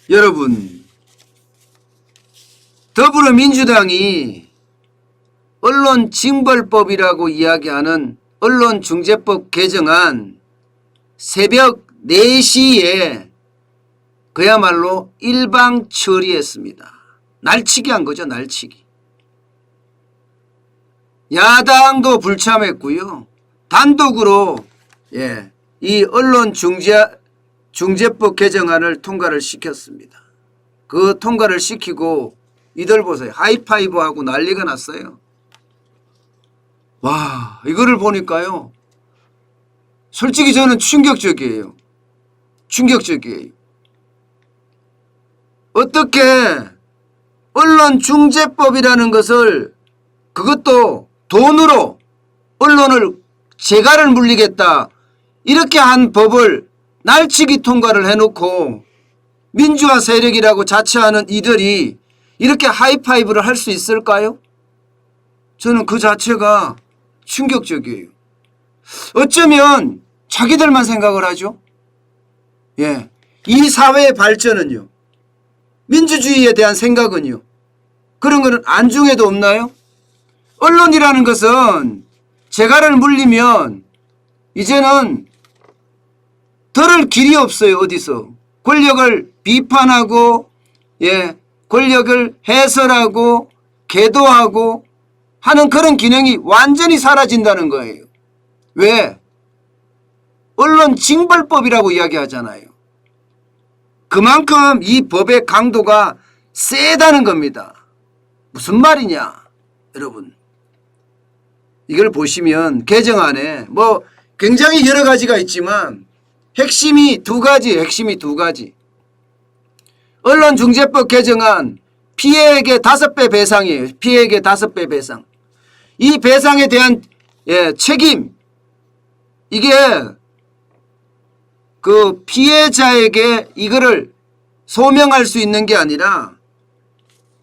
여러분, 더불어민주당이 언론징벌법이라고 이야기하는 언론중재법 개정안 새벽 4시에 그야말로 일방 처리했습니다. 날치기 한 거죠. 날치기. 야당도 불참했고요. 단독으로 이 언론중재법 개정안을 통과를 시켰습니다. 그 통과를 시키고 이들 보세요. 하이파이브하고 난리가 났어요. 와, 이거를 보니까요. 솔직히 저는 충격적이에요. 충격적이에요. 어떻게 언론중재법이라는 것을 그것도 돈으로 언론을 재갈을 물리겠다 이렇게 한 법을 날치기 통과를 해놓고 민주화 세력이라고 자처하는 이들이 이렇게 하이파이브를 할 수 있을까요? 저는 그 자체가 충격적이에요. 어쩌면 자기들만 생각을 하죠. 이 사회의 발전은요. 민주주의에 대한 생각은요. 그런 거는 안중에도 없나요? 언론이라는 것은 재갈을 물리면 이제는 들을 길이 없어요. 어디서. 권력을 비판하고 권력을 해설하고 계도하고 하는 그런 기능이 완전히 사라진다는 거예요. 왜? 언론징벌법이라고 이야기하잖아요. 그만큼 이 법의 강도가 세다는 겁니다. 무슨 말이냐 여러분. 이걸 보시면 개정안에 뭐 굉장히 여러 가지가 있지만 핵심이 두 가지. 언론중재법 개정안 피해액의 5배 배상이에요. 피해액의 5배 배상. 이 배상에 대한 책임 이게 그 피해자에게 이거를 소명할 수 있는 게 아니라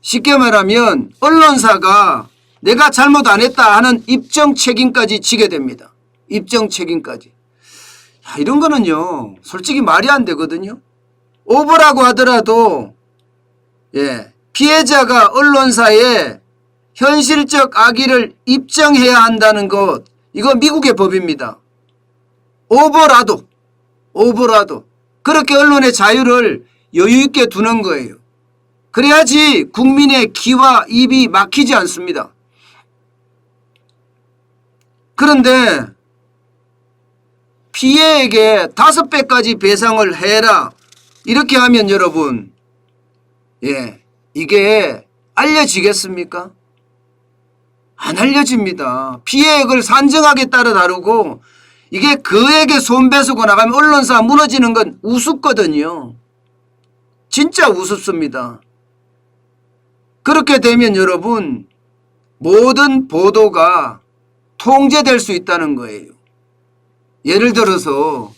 쉽게 말하면 언론사가 내가 잘못 안 했다 하는 입증 책임까지 지게 됩니다. 입증 책임까지. 이런 거는요 솔직히 말이 안 되거든요. 오보라고 하더라도 피해자가 언론사에 현실적 악의를 입증해야 한다는 것 이거 미국의 법입니다. 오보라도 그렇게 언론의 자유를 여유있게 두는 거예요. 그래야지 국민의 귀와 입이 막히지 않습니다. 그런데 피해에게 5배까지 배상을 해라 이렇게 하면 여러분 이게 알려지겠습니까? 안 알려집니다. 피해액을 산정하게 따라 다르고 이게 그에게 손배수고 나가면 언론사 무너지는 건 우습거든요. 진짜 우습습니다. 그렇게 되면 여러분 모든 보도가 통제될 수 있다는 거예요. 예를 들어서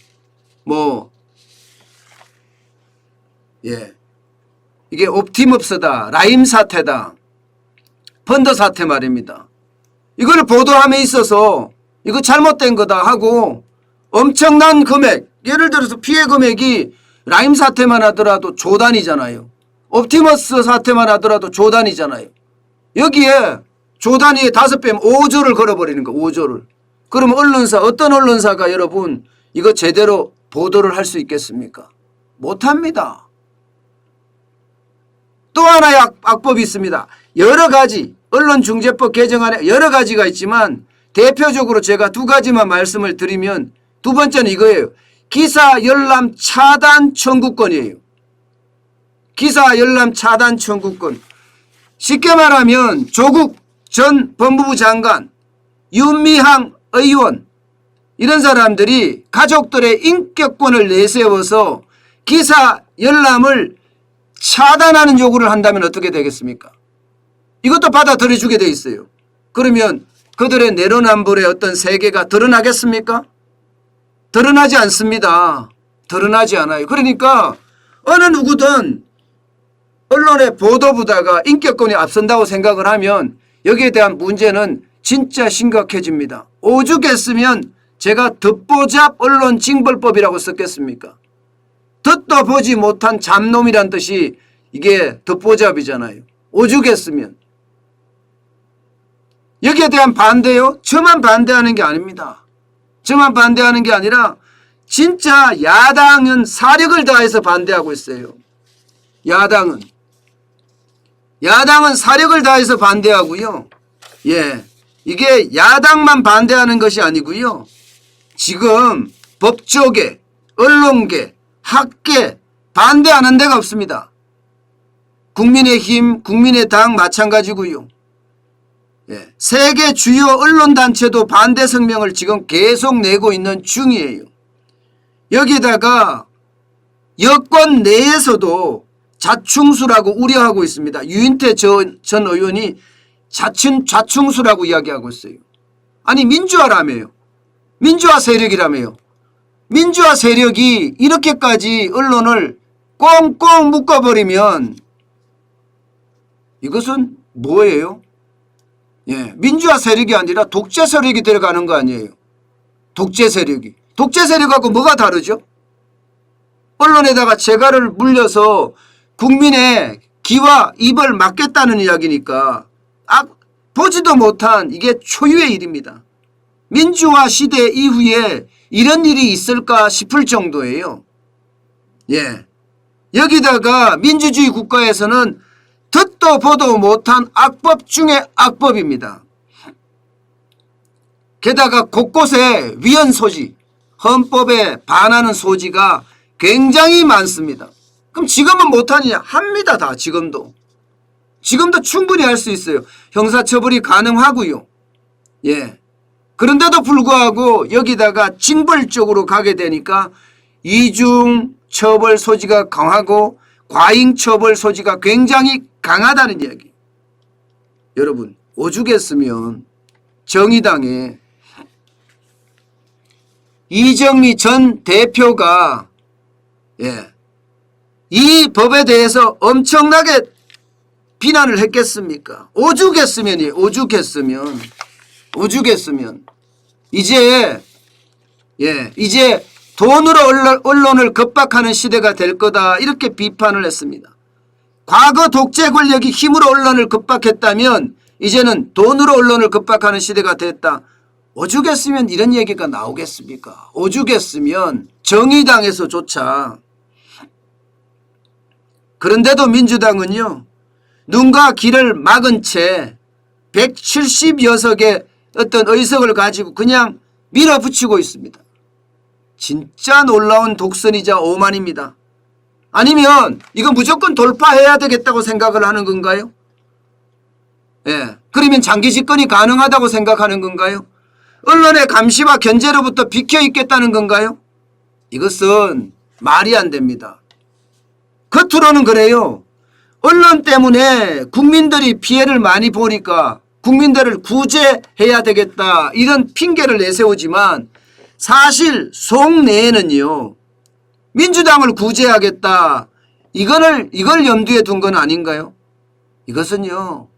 이게 옵티머스다, 라임 사태다, 펀더 사태 말입니다. 이걸 보도함에 있어서 이거 잘못된 거다 하고 엄청난 금액, 예를 들어서 피해 금액이 라임 사태만 하더라도 조단이잖아요. 옵티머스 사태만 하더라도 조단이잖아요. 여기에 조단위에 5배면 5조를 걸어버리는 거. 5조를. 그러면 언론사 어떤 언론사가 여러분 이거 제대로 보도를 할 수 있겠습니까? 못합니다. 또 하나의 악법이 있습니다. 여러 가지 언론중재법 개정안에 여러 가지가 있지만 대표적으로 제가 2가지만 말씀을 드리면 두 번째는 이거예요. 기사 열람 차단 청구권이에요. 기사 열람 차단 청구권. 쉽게 말하면 조국 전 법무부 장관, 윤미향 의원 이런 사람들이 가족들의 인격권을 내세워서 기사 열람을 차단하는 요구를 한다면 어떻게 되겠습니까? 이것도 받아들여주게 돼 있어요. 그러면 그들의 내로남불의 어떤 세계가 드러나겠습니까? 드러나지 않습니다. 드러나지 않아요. 그러니까 어느 누구든 언론의 보도보다가 인격권이 앞선다고 생각을 하면 여기에 대한 문제는 진짜 심각해집니다. 오죽했으면 제가 듣보잡 언론징벌법이라고 썼겠습니까? 듣도 보지 못한 잡놈이란 뜻이 이게 듣보잡이잖아요. 오죽했으면. 여기에 대한 반대요? 저만 반대하는 게 아닙니다. 저만 반대하는 게 아니라 진짜 야당은 사력을 다해서 반대하고 있어요. 야당은 사력을 다해서 반대하고요. 예, 이게 야당만 반대하는 것이 아니고요. 지금 법조계, 언론계, 학계 반대하는 데가 없습니다. 국민의힘, 국민의당 마찬가지고요. 예, 세계 주요 언론단체도 반대 성명을 지금 계속 내고 있는 중이에요. 여기다가 여권 내에서도 자충수라고 우려하고 있습니다. 유인태 전 의원이 자충수라고 이야기하고 있어요. 아니 민주화라며요. 민주화 세력이라며요. 민주화 세력이 이렇게까지 언론을 꽁꽁 묶어버리면 이것은 뭐예요? 예, 민주화 세력이 아니라 독재 세력이 들어가는 거 아니에요. 독재 세력이. 독재 세력하고 뭐가 다르죠? 언론에다가 재갈을 물려서 국민의 귀와 입을 막겠다는 이야기니까 보지도 못한 이게 초유의 일입니다. 민주화 시대 이후에 이런 일이 있을까 싶을 정도예요. 예, 여기다가 민주주의 국가에서는 듣도 보도 못한 악법 중에 악법입니다. 게다가 곳곳에 위헌 소지, 헌법에 반하는 소지가 굉장히 많습니다. 그럼 지금은 못하느냐? 합니다. 다 지금도 충분히 할 수 있어요. 형사처벌이 가능하고요. 예. 그런데도 불구하고 여기다가 징벌적으로 가게 되니까 이중처벌 소지가 강하고 과잉처벌 소지가 굉장히 강하다는 이야기. 여러분 오죽했으면 정의당에 이정미 전 대표가 예, 이 법에 대해서 엄청나게 비난을 했겠습니까? 오죽했으면 이제 돈으로 언론을 겁박하는 시대가 될 거다 이렇게 비판을 했습니다. 과거 독재 권력이 힘으로 언론을 겁박했다면 이제는 돈으로 언론을 겁박하는 시대가 됐다. 오죽했으면 이런 얘기가 나오겠습니까? 오죽했으면 정의당에서조차. 그런데도 민주당은요. 눈과 귀를 막은 채 170여 석의 어떤 의석을 가지고 그냥 밀어붙이고 있습니다. 진짜 놀라운 독선이자 오만입니다. 아니면 이거 무조건 돌파해야 되겠다고 생각을 하는 건가요? 예, 그러면 장기 집권이 가능하다고 생각하는 건가요? 언론의 감시와 견제로부터 비켜 있겠다는 건가요? 이것은 말이 안 됩니다. 겉으로는 그래요. 언론 때문에 국민들이 피해를 많이 보니까 국민들을 구제해야 되겠다 이런 핑계를 내세우지만 사실 속내에는요. 민주당을 구제하겠다 이걸 염두에 둔 건 아닌가요? 이것은요.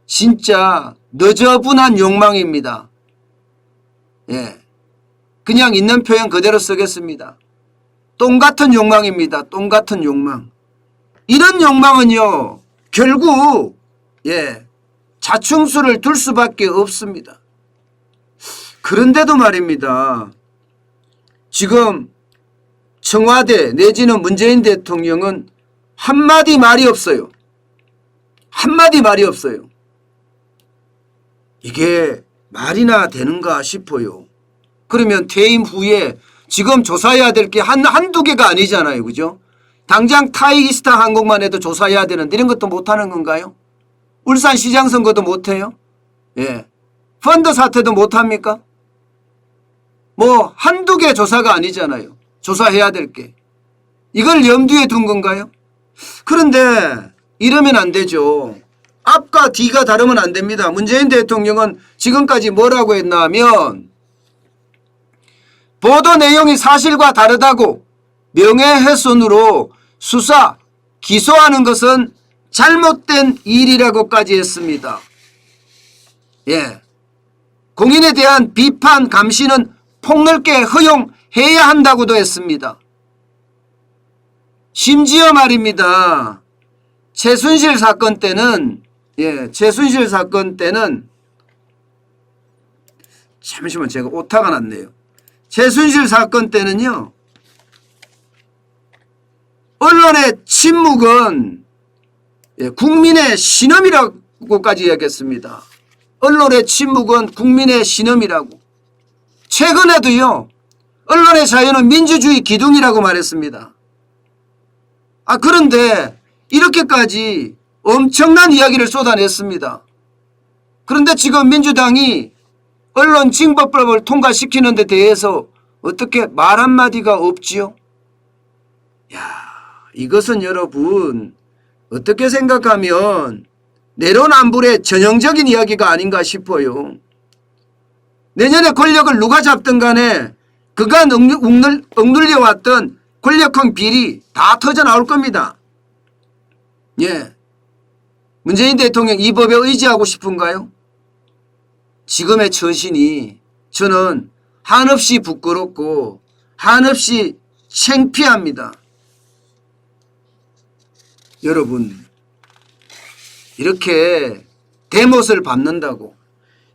진짜 너저분한 욕망입니다. 예, 그냥 있는 표현 그대로 쓰겠습니다. 똥 같은 욕망입니다. 똥 같은 욕망. 이런 욕망은요. 결국 자충수를 둘 수밖에 없습니다. 그런데도 말입니다. 지금 청와대 내지는 문재인 대통령은 한마디 말이 없어요. 한마디 말이 없어요. 이게 말이나 되는가 싶어요. 그러면 퇴임 후에 지금 조사해야 될 게 한두 개가 아니잖아요. 그죠? 당장 타이스타 항공만 해도 조사해야 되는데 이런 것도 못하는 건가요? 울산시장 선거도 못해요? 예. 펀드 사태도 못합니까? 뭐 한두 개 조사가 아니잖아요. 조사해야 될 게. 이걸 염두에 둔 건가요? 그런데 이러면 안 되죠. 앞과 뒤가 다르면 안 됩니다. 문재인 대통령은 지금까지 뭐라고 했나 하면 보도 내용이 사실과 다르다고 명예훼손으로 수사, 기소하는 것은 잘못된 일이라고까지 했습니다. 예. 공인에 대한 비판, 감시는 폭넓게 허용해야 한다고도 했습니다. 심지어 말입니다. 최순실 사건 때는 최순실 사건 때는 잠시만 제가 오타가 났네요. 최순실 사건 때는요. 언론의 침묵은 국민의 신음이라고까지 이야기했습니다. 언론의 침묵은 국민의 신음이라고. 최근에도요. 언론의 자유는 민주주의 기둥이라고 말했습니다. 그런데 이렇게까지 엄청난 이야기를 쏟아냈습니다. 그런데 지금 민주당이 언론징벌법을 통과시키는 데 대해서 어떻게 말 한마디가 없지요? 이것은 여러분 어떻게 생각하면 내로남불의 전형적인 이야기가 아닌가 싶어요. 내년에 권력을 누가 잡든 간에 그간 억눌려왔던 권력형 비리 다 터져나올 겁니다. 문재인 대통령 이 법에 의지하고 싶은가요? 지금의 처신이 저는 한없이 부끄럽고 한없이 창피합니다. 여러분 이렇게 대못을 받는다고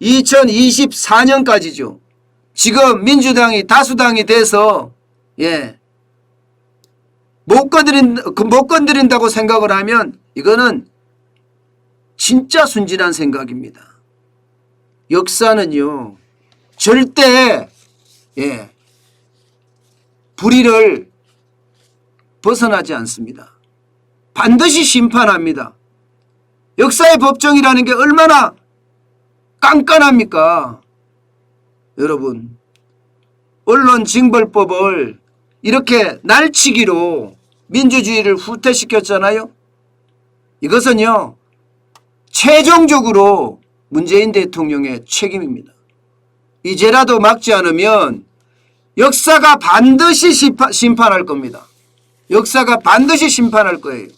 2024년까지죠. 지금 민주당이 다수당이 돼서 못 건드린다고 생각을 하면 이거는 진짜 순진한 생각입니다. 역사는요. 절대 불의를 벗어나지 않습니다. 반드시 심판합니다. 역사의 법정이라는 게 얼마나 깐깐합니까? 여러분 언론징벌법을 이렇게 날치기로 민주주의를 후퇴시켰잖아요. 이것은요 최종적으로 문재인 대통령의 책임입니다. 이제라도 막지 않으면 역사가 반드시 심판할 겁니다. 역사가 반드시 심판할 거예요.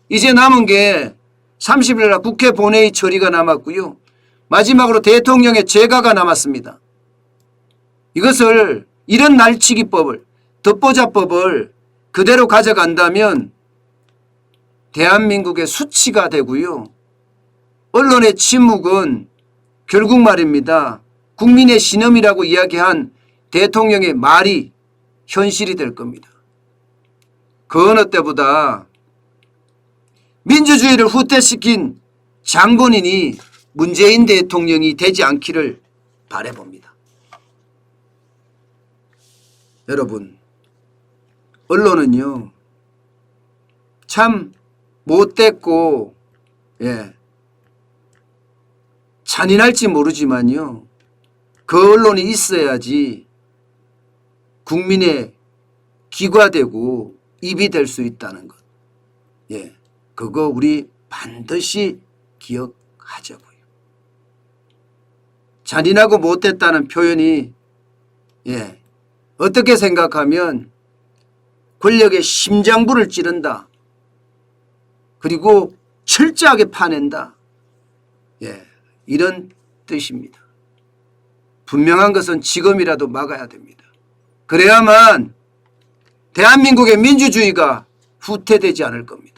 이제 남은 게 30일 날 국회 본회의 처리가 남았고요. 마지막으로 대통령의 재가가 남았습니다. 이것을 이런 날치기법을 덧보자법을 그대로 가져간다면 대한민국의 수치가 되고요. 언론의 침묵은 결국 말입니다. 국민의 신음이라고 이야기한 대통령의 말이 현실이 될 겁니다. 그 어느 때보다 민주주의를 후퇴시킨 장본인이 문재인 대통령이 되지 않기를 바라봅니다. 여러분 언론은요 참 못됐고 잔인할지 모르지만요 그 언론이 있어야지 국민의 귀가 되고 입이 될 수 있다는 것. 그거 우리 반드시 기억하자고요. 잔인하고 못됐다는 표현이 어떻게 생각하면 권력의 심장부를 찌른다. 그리고 철저하게 파낸다. 이런 뜻입니다. 분명한 것은 지금이라도 막아야 됩니다. 그래야만 대한민국의 민주주의가 후퇴되지 않을 겁니다.